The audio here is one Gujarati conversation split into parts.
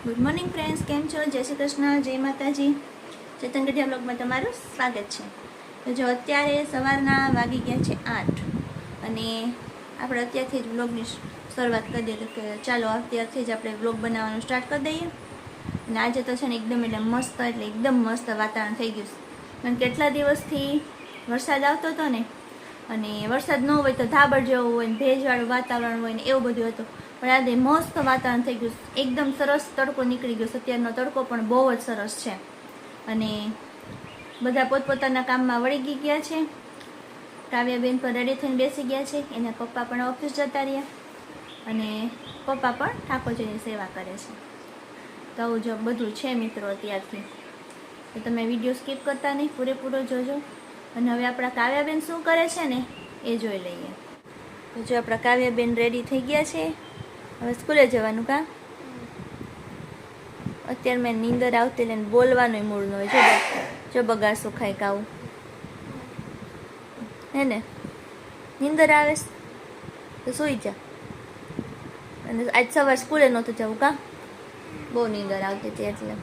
ગુડ મોર્નિંગ ફ્રેન્ડ્સ, કેમ છો? જય શ્રી કૃષ્ણ, જય માતાજી. ચેતન ગઢિયા બ્લોગમાં તમારું સ્વાગત છે. તો જો અત્યારે સવારના વાગી ગયા છે 8 અને આપણે અત્યારથી જ બ્લોગની શરૂઆત કરી દઈએ કે ચાલો અત્યારથી જ આપણે બ્લોગ બનાવવાનું સ્ટાર્ટ કરી દઈએ. અને આજે તો છે ને એકદમ મસ્ત વાતાવરણ થઈ ગયું છે. કારણ કે કેટલા દિવસથી વરસાદ આવતો હતો ને, અને વરસાદ ન હોય તો ધાબળ જેવું હોય ને ભેજવાળું વાતાવરણ હોય ને એવું બધું હતું. પણ આજે મસ્ત વાતાવરણ થઈ ગયું, એકદમ સરસ તડકો નીકળી ગયો. અત્યારનો તડકો પણ બહુ જ સરસ છે. અને બધા પોતપોતાના કામમાં વળી ગયા છે. કાવ્યાબેન પણ રેડી થઈને બેસી ગયા છે. એના પપ્પા પણ ઓફિસ જતા રહ્યા અને પપ્પા પણ ઠાકોરજીની સેવા કરે છે. તો આવું જો બધું છે મિત્રો અત્યારથી. તો તમે વિડીયો સ્કીપ કરતા નહીં, પૂરેપૂરો જોજો. અને હવે આપણા કાવ્યાબેન શું કરે છે ને એ જોઈ લઈએ. તો જો આપણા કાવ્યાબેન રેડી થઈ ગયા છે. હવે સ્કૂલે જવાનું કામ. અત્યારે મેં નીંદર આવતી લઈને બોલવાનું મૂળ ન હોય. જો બગાડશું ખાઈ કાવું હે ને, નીંદર આવે તો સૂઈ જા. અને આજ સવાર સ્કૂલે નહોતું જવું કાં, બહુ નીંદર આવતી હતી એટલે.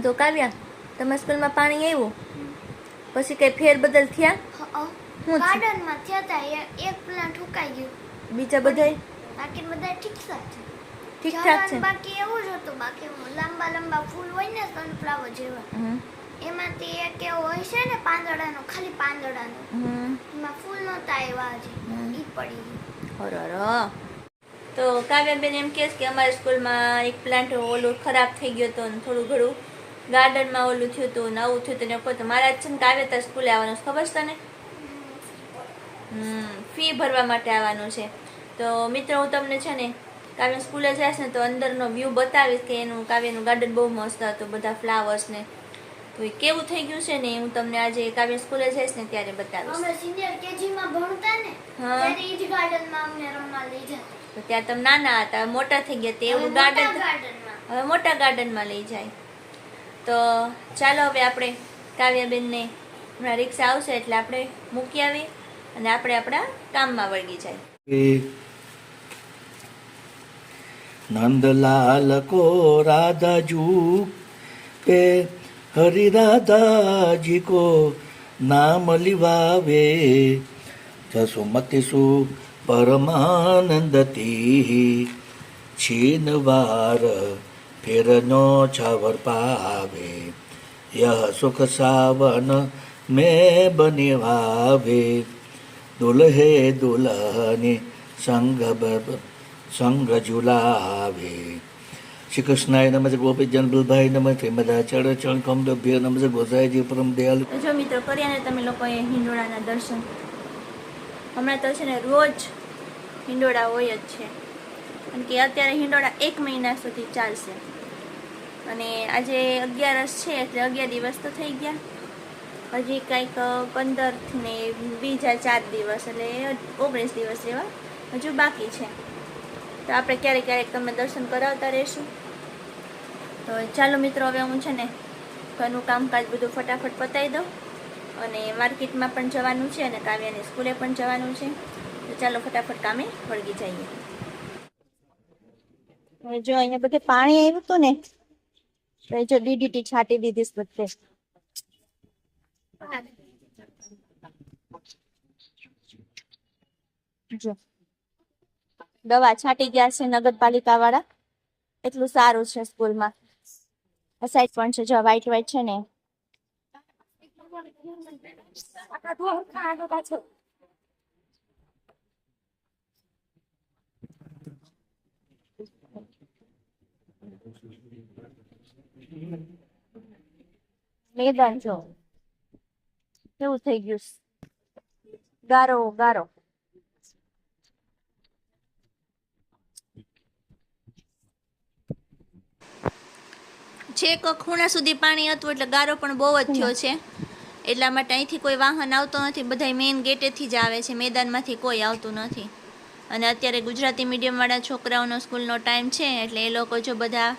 તો કાવ્યા, તમારા સ્કૂલમાં પાણી આવ્યું પછી કઈ ફેરબદલ થયા? ગાર્ડનમાં થયા હતા, એક પ્લાન્ટ હુકાઈ ગયું. બીજા બધાય બાકી બધા ઠીક છે. ઠીકઠાક છે. બાકી એવું જ હતું. બાકી લાંબા લાંબા ફૂલ હોય ને સનફ્લાવર જેવા, એમાંથી એક એવો હોય છે ને પાંદડાનો, ખાલી પાંદડાનો, એમાં ફૂલ નહોતા આવ્યા હજી, ઈ પડી ગયું. તો કાવ્યાબેન એમ કહે કે અમારી સ્કૂલમાં એક પ્લાન્ટ ઓલું ખરાબ થઈ ગયો હતો ને થોડું ઘણું ગાર્ડનમાં ઓલું થયું હતું ને આવું થયું હતું ને. મારા છે ને કાવ્યા તાર સ્કૂલે આવવાનું ખબર છે તને? ફી ભરવા માટે આવવાનું છે. તો મિત્રો હું તમને છે ને કાવ્ય સ્કૂલે જઈશ ને તો અંદરનો વ્યૂ બતાવીશ કે એનું કાવ્યનું ગાર્ડન બહુ મસ્ત હતું, બધા ફ્લાવર્સ ને. તો એ કેવું થઈ ગયું છે ને હું તમને આજે કાવ્ય સ્કૂલે જઈશ ને ત્યારે બતાવીશ. અમે સિનિયર કેજી માં ભણતા ને ત્યારે ઈ જ ગાર્ડનમાં અમને રમવા લઈ જતા. તો ત્યાં તમે નાના હતા, મોટા થઈ ગયા તે એવું ગાર્ડન હવે મોટા ગાર્ડનમાં લઈ જાય. તો ચાલો હવે આપણે કાવ્યાબેનને હમણાં રિક્ષા આવશે એટલે આપણે મૂકી આવી અને આપણે આપણા કામમાં વળગી જાય. नंदलाल को राधा जू पे हरि राधा जी को नाम लिवावे जसुमति सु परमानंदती छीनवार फिर नो छावर पावे यह सुख सावन में बनिवावे दुल्हे दुल्हनी संग झुलावे. श्री कृष्णाय नमः, गोपी जन बलभाई नमः, મધા ચરણ ચરણ કમલભ્ય નમઃ, ગોસાઈજી પરમ દયાલુ. જો મિત્રો કર્યા ને તમે લોકોએ હિંડોળાના દર્શન. હમણાં તો છે ને રોજ હિંડોળા હોય જ છે, કારણ કે અત્યારે હિંડોળા 1 મહિના સુધી ચાલશે. અને આજે 11 છે એટલે 11 દિવસ તો થઈ ગયા. હજી કંઈક 15 ને બીજા 4 દિવસ એટલે 19 દિવસ જેવા હજુ બાકી છે. તો આપણે ક્યારેક ક્યારેક તમને દર્શન કરાવતા રહીશું. તો ચાલો મિત્રો, હવે હું છે ને ઘરનું કામકાજ બધું ફટાફટ પતાવી દઉં. અને માર્કેટમાં પણ જવાનું છે અને કાવ્યાની સ્કૂલે પણ જવાનું છે. તો ચાલો ફટાફટ કામે વળગી જઈએ. હવે જો અહીંયા બધે પાણી આવ્યું હતું ને તો જો ડીડીટી છાંટી દીધી બધે. જો દવા છાંટી ગયા છે નગરપાલિકા વાળા, એટલું સારું છે. સ્કૂલમાં આ સાઈડ પણ છે, જો વ્હાઈટ વ્હાઈટ છે ને. મેદાન જો કેવું થઈ ગયું, ગારો ગારો. છેક ખૂણા સુધી પાણી હતું એટલે ગારો પણ બહુ જ થયો છે. એટલા માટે અહીંથી કોઈ વાહન આવતો નથી, બધા મેઇન ગેટેથી જ આવે છે, મેદાનમાંથી કોઈ આવતું નથી. અને અત્યારે ગુજરાતી મીડિયમવાળા છોકરાઓનો સ્કૂલનો ટાઈમ છે એટલે એ લોકો જો બધા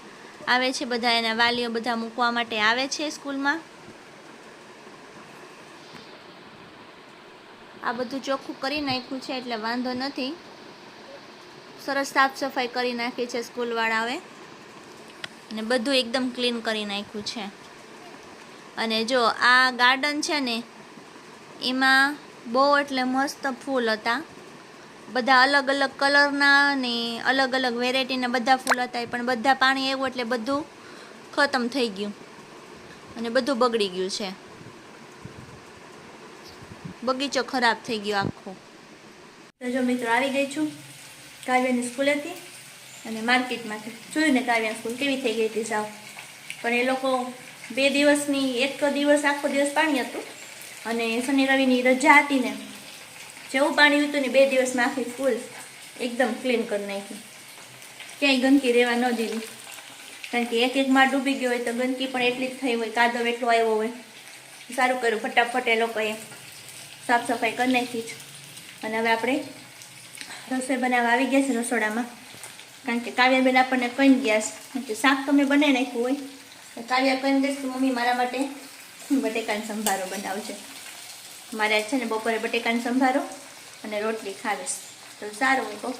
આવે છે, બધા એના વાલીઓ બધા મૂકવા માટે આવે છે સ્કૂલમાં. આ બધું ચોખ્ખું કરી નાખ્યું છે એટલે વાંધો નથી. સરસ સાફ સફાઈ કરી નાખી છે સ્કૂલવાળાઓએ અને બધું એકદમ ક્લીન કરી નાખ્યું છે. અને જો આ ગાર્ડન છે ને એમાં બહુ એટલે મસ્ત ફૂલ હતા, બધા અલગ અલગ કલરના ને અલગ અલગ વેરાયટીના બધા ફૂલ હતા, પણ બધા પાણી આવ્યું એટલે બધું ખતમ થઈ ગયું અને બધું બગડી ગયું છે. બગીચો ખરાબ થઈ ગયો આખો. તો જો મિત્રો આવી ગઈ છું કાવ્યાની સ્કૂલેથી અને માર્કેટમાંથી. જોયું ને કાવ્યાની સ્કૂલ કેવી થઈ ગઈ હતી સાવ. પણ એ લોકો 2 દિવસની, એક દિવસ આખો દિવસ પાણી હતું અને શનિ રવિની રજા હતી ને, જેવું પાણી હતું ને 2 દિવસમાં આખી સ્કૂલ એકદમ ક્લીન કરી નાખી. ક્યાંય ગંદકી રહેવા ન દીધી, કારણ કે એક માળ ડૂબી ગયો હોય તો ગંદકી પણ એટલી જ થઈ હોય, કાદવ એટલો આવ્યો હોય. સારું કર્યું, ફટાફટ એ લોકોએ સાફ સફાઈ કરી નાખી છે. અને હવે આપણે રસોઈ બનાવવા આવી ગયા છે રસોડામાં, કારણ કે કાવ્યાબેન આપણને કહી ગયા છે શાક તમે બનાવી નાખ્યું હોય તો કાવ્યા કહીને દઈશ કે મમ્મી મારા માટે બટેકાનો સંભારો બનાવજો. મારે છે ને બપોરે બટેકાનો સંભારો અને રોટલી ખાવીશ. તો સારું, હું કહું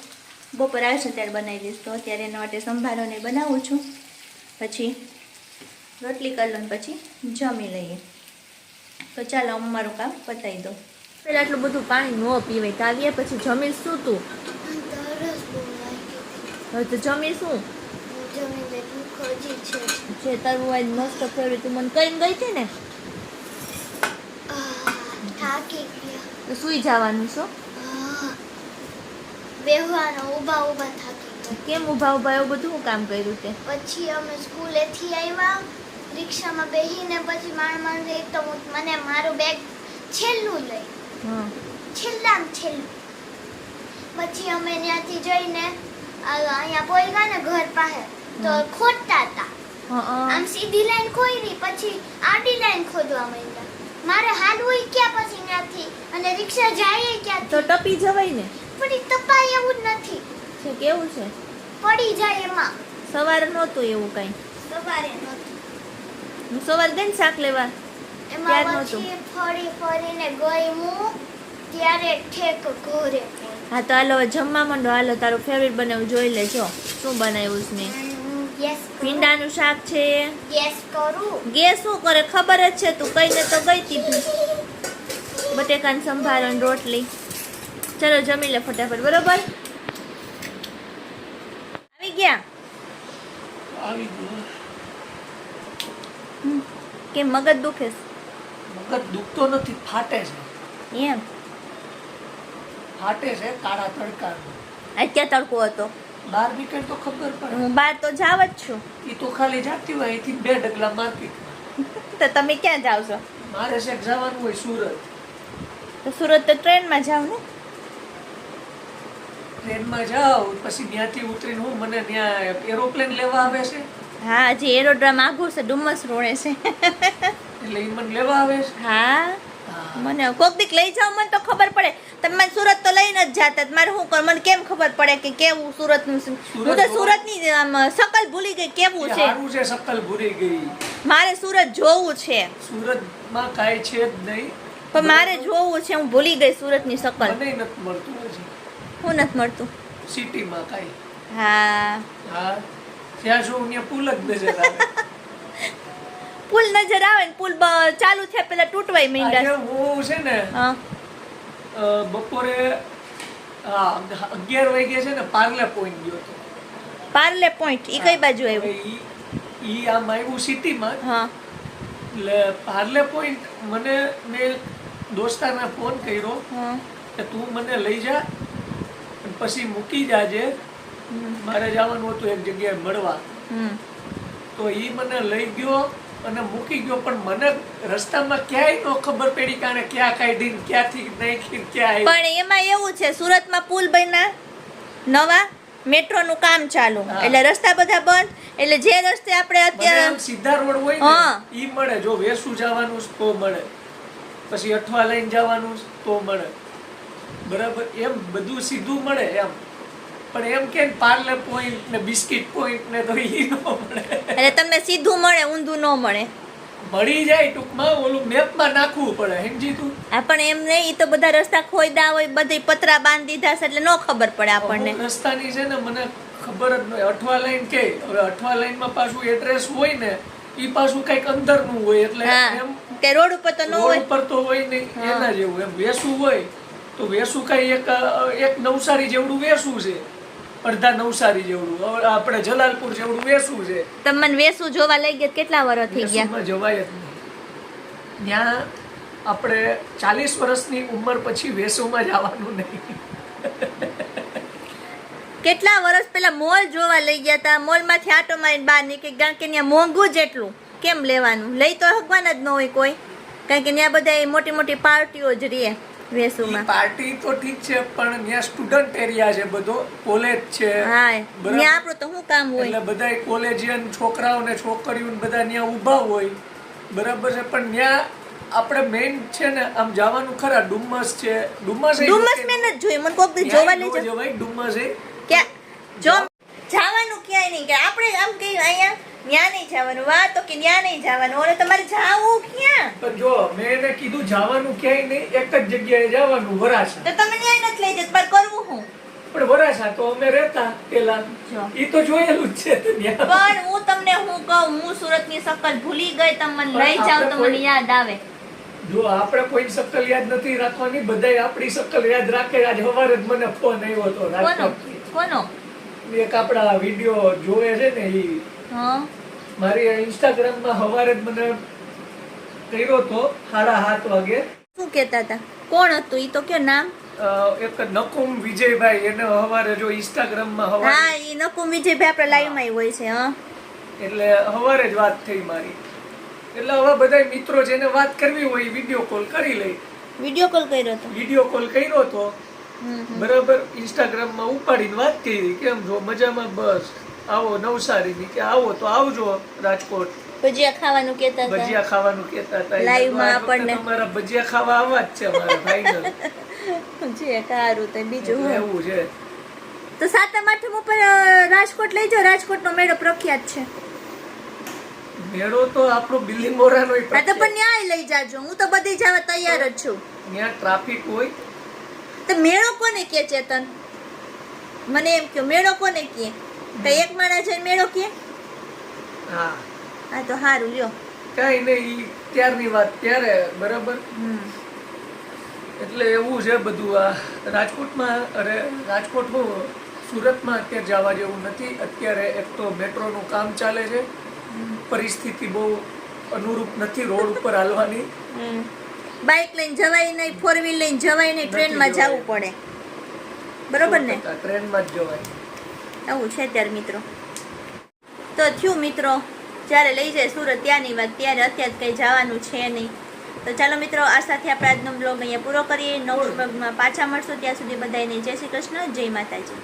બપોર આવે છે ત્યારે બનાવી દઈશ. તો અત્યારે એના માટે સંભારોને બનાવું છું, પછી રોટલી કરી લઉં, પછી જમી લઈએ. તો ચાલો હું મારું કામ પતાવી દઉં. પહેલાં આટલું બધું પાણી ન પીવાય કાવ્યા, પછી જમીશ શું તું? તરસ બહુ લાગી હવે તો જમીશું જમીને ભૂખ હજી છે. જે તારું આજ મસ્ત ફેવરેટ તું મને કહીને ગઈ હતી ને, થાકી ગયા. તો સૂઈ જવાનું છો. બેહવાનો ઊભા ઊભા થાકી ગયા. કેમ ઊભા ઊભા એવું બધું હું કામ કર્યું તે? પછી અમે સ્કૂલેથી આવ્યા, રિક્ષામાં બેહીને પછી માંડ એક તો મને મારું બેગ છેલ્લું લઈ, હા છેલ્લામાં છેલ્લું. પછી અમે ત્યાંથી જઈને અહીંયા પોઈગા ને ઘર પાસે તો ખોદતા હતા. આમ સીધી લાઈન ખોદી, પછી આડી લાઈન ખોદવા માંડ્યા. મારે હાલવું ક્યાં પછી ત્યાંથી, અને રિક્ષા જાય ક્યાં? તો ટપી જવાય ને. પણ ઈ તપાય એવું જ નથી છે કેવું છે, પડી જાય એમાં. સવારે નહોતું એવું કઈ. સવારે નહોતું. હું સવારે ગઈ ને શાક લેવા એમાં ત્યાર નહોતું. પછી ફરીને ગઈ હું ત્યારે ઠેક ઘરે પહોંચી. હા તો હાલો હવે જમવા માંડો. હાલો તારું ફેવરેટ બનાવ્યું જોઈ લેજો શું બનાવ્યું છે મેં. યસ ભીંડાનું શાક છે. યસ કરું. ગેસ શું કરે ખબર જ છે, તું કઈને તો ગઈ તી. બટેકાનો સંભારો અને રોટલી. ચલો જમી લે ફટાફટ, બરોબર? આવી ગયા? આવી ગયો. કેમ મગજ દુખે છે? મગજ દુખતો નથી, ફાટે છે. એમ? ફાટે છે કાળા તડકા. આજ ક્યાં તડકો હતો? બહાર નીકળ તો ખબર પડે. હું બહાર તો જાવ જ છું. એ તો ખાલી જાતી હોય અહીંથી 2 ડગલા માર્કેટમાં. તો તમે ક્યાં જાવ છો? મારે છે જવાનું હોય સુરત. તો સુરત તો ટ્રેનમાં જાવ ને. ટ્રેનમાં જાઉં પછી ત્યાંથી ઉતરીને હું મને ત્યાં એરોપ્લેન લેવા આવે છે. હા, હજી એરોડ્રામ આઘું છે, ડુમસ રોડે છે. એટલે એ મને લેવા આવે છે. હા, મને કોક દીક લઈ જાવ, મને તો ખબર પડે. તમે મને સુરત તો લઈને જ જાતા, મારે શું કર, મને કેમ ખબર પડે કે કેવું સુરતનું છે? હું તો સુરતની આમ શકલ ભૂલી ગઈ કેવું છે. સારું છે, શકલ ભૂલી ગઈ. મારે સુરત જોવું છે. સુરતમાં કાંઈ છે જ નહીં, પણ મારે જોવું છે. હું ભૂલી ગઈ સુરતની શકલ. મને નથી મળતું હજી. શું નથી મળતું? સિટીમાં કાંઈ. હા, હા, ત્યાં શું ત્યાં પુલ જ નજર આવે. પુલ નજર આવે ને પુલ ચાલુ છે પેલા તૂટવાય આજે માંડ્યા. હું છે ને હા, બપોરે 11 વાગે છે ને પાર્લે પોઈન્ટ ગયો હતો. પાર્લે પોઈન્ટ ઈ કઈ બાજુ આવ્યું? ઈ આમ આવ્યું સિટીમાં. હા, એટલે પાર્લે પોઈન્ટ મને મેં દોસ્તારને ફોન કર્યો હા, કે તું મને લઈ જા અને પછી મૂકી જાજે, મારે જવાનું હતું એક જગ્યાએ મળવા. તો ઈ મને લઈ ગયો અને મૂકી ગયો, પણ મને રસ્તામાં ક્યાંય નો ખબર પડી કે આને ક્યાં કાઢીને ક્યાંથી નાખીને ક્યાં આવ્યું. પણ એમાં એવું છે સુરતમાં પુલ બન્યા નવા, મેટ્રોનું કામ ચાલુ, હા. એટલે રસ્તા બધા બંધ. એટલે જે રસ્તે આપણે મને અત્યારે આમ સીધા રોડ હોય હા. ને ઈ મળે, જો વેસુ જવાનું છે તો મળે, પછી અઠવા લઈને જવાનું છે તો મળે, બરાબર? એમ બધું સીધું મળે એમ. પણ એમ કે પાર્લે પોઈન્ટ ને બિસ્કિટ પોઈન્ટ ને તો ઈ ન મળે. એટલે તમને સીધું મળે, ઊંધું ન મળે. મળી જાય ટૂંકમાં ઓલું મેપમાં નાખવું પડે, સમજી તું? પણ એમ નહીં, ઈ તો બધા રસ્તા ખોઈદા હોય, બધી પતરા બાંધી દીધા છે એટલે ન ખબર પડે આપણને. અમુક રસ્તાની છે ને મને ખબર જ નહીં. 8વા લાઈન કે હવે 8વા લાઈનમાં પાછું એડ્રેસ હોય ને ઈ પાછું કઈક અંદરનું હોય એટલે એમ કે રોડ ઉપર તો ન રોડ હોય. ઉપર તો હોય નહીં, એના જેવું. એમ વેસું હોય તો વેસું કઈ એક નવસારી જેવડું વેસું છે, અડધા નવસારી જેવડું. હવે આપણે જલાલપુર જેવડું વેસું છે. તમને વેસું જોવા લઈ ગયા કેટલા વર્ષ થઈ ગયા? વેસુમાં જવાય જ નહીં. ત્યાં આપણે 40 વર્ષની ઉંમર પછી વેસુમાં જવાનું નહીં. કેટલા વર્ષ પહેલા મોલ જોવા લઈ ગયા હતા, મોલ માંથી આટો મારીને બહાર નીકળી, કારણ કે ત્યાં મોંઘું જેટલું કેમ લેવાનું, લઈ તો હકવાના જ ન હોય કોઈ, કારણ કે ત્યાં બધા મોટી મોટી પાર્ટીઓ જ રહે વેસુમાં. પાર્ટી તો ઠીક છે પણ ત્યાં સ્ટુડન્ટ એરિયા છે, બધો કોલેજ છે. હા, ત્યાં આપણું તો શું કામ હોય, એટલે બધા કોલેજિયન છોકરાઓ ને છોકરીઓ બધા ત્યાં ઊભા હોય, બરાબર છે. પણ ત્યાં આપણે મેઇન છે ને આમ જવાનું ખરા, ડુમ્મસ છે. ડુમ્મસ મેં નથી જોયું, મને કોક દી જોવા લઈ જાવ. જવાય ડુમ્મસ ક્યાં જો જવાનું ક્યાંય નહીં, કે આપણે આમ કે અહીંયા ન્યા નહીં જવાનું, વાહ તો કે ન્યા નહીં જવાનું, ઓલે તમારે જાવું ક્યાં? પણ જો મેં એને કીધું જવાનું ક્યાંય નહીં, એક જ જગ્યાએ જવાનું, વરાછા. તો તમે ન્યાય નથી લઈ જતા, પર કરવું હું? પણ વરાછા તો અમે રહેતા પેલા, ઈ તો જોયેલું જ છે. તો ત્યાં પણ હું તમને હું કહું, હું સુરતની શકલ ભૂલી ગઈ, તમે મને લઈ જાવ તો મને યાદ આવે. જો આપણે કોઈ શકલ યાદ નથી રાખવાની, બધાય આપણી શકલ યાદ રાખે. આજ સવારે જ મને ફોન આવ્યો હતો રાજકોટથી. કોનો? એક આપણા વિડિયો જોવે છે ને ઈ, મારી ઇન્સ્ટાગ્રામ માં સવારે જ મને કર્યો તો 7:30 વાગે. શું કહેતા હતા? કોણ હતું ઈ તો કે નામ? એક નકુમ વિજયભાઈ, એને સવારે જો ઇન્સ્ટાગ્રામ માં સવારે, હા ઈ નકુમ વિજયભાઈ આપણા લાઈવ માં હોય છે. હા, એટલે સવારે જ વાત થઈ મારી. એટલે હવે બધા મિત્રો જેને વાત કરવી હોય વિડિયો કોલ કરી લે. વિડિયો કોલ કર્યો હતો? વિડિયો કોલ કર્યો તો બરાબર, ઇન્સ્ટાગ્રામ માં ઉપાડીને વાત કરી, કેમ છો, મજામાં, બસ આવો નવસારી ની, કે આવો તો આવજો રાજકોટ, ભજીયા ખાવાનું કહેતા હતા. ભજીયા ખાવાનું કહેતા હતા. લાઈવ માં આપણને તમારા ભજીયા ખાવા આવવા જ છે મારા ફાઈનલ. જે સારું તો બીજું એવું છે. તો 7મ 8મ ઉપર રાજકોટ લઈ જાઓ, રાજકોટ નો મેળો પ્રખ્યાત છે. મેળો તો આપણો બિલ્લીમોરાનો ય હા તો પણ ન્યાય લઈ જાજો, હું તો બધી જવા તૈયાર જ છું. ત્યાં ટ્રાફિક હોય. તો મેળો કોને કે ચેતન? મને એમ કહો, મેળો કોને કે? કઈ એક માણસ જઈને મેળો કે? હા હા તો સારું લ્યો, કઈ નહીં, ત્યારની વાત ત્યારે, બરાબર. એટલે એવું છે બધું. આ રાજકોટમાં, અરે રાજકોટ હું સુરતમાં અત્યારે જવા જેવું નથી. અત્યારે એક તો મેટ્રોનું કામ ચાલે છે, પરિસ્થિતિ બહુ અનુરૂપ નથી રોડ ઉપર હાલવાની. બાઇક લઈને જવાય નહીં, 4 વ્હીલ લઈને જવાય નહીં, ટ્રેનમાં જવું પડે, બરોબર ને? ટ્રેનમાં જ જવાય. આવું છે ત્યારે મિત્રો. તો થયું મિત્રો, જ્યારે લઈ જાય સુરત ત્યાંની વાત, ત્યારે અત્યારે કંઈ જવાનું છે નહીં. તો ચાલો મિત્રો, આ સાથે આપણે આજનો બ્લોગ અહીંયા પૂરો કરીએ. નવો બ્લોગમાં પાછા મળશું, ત્યાં સુધી બધાને જય શ્રી કૃષ્ણ, જય માતાજી.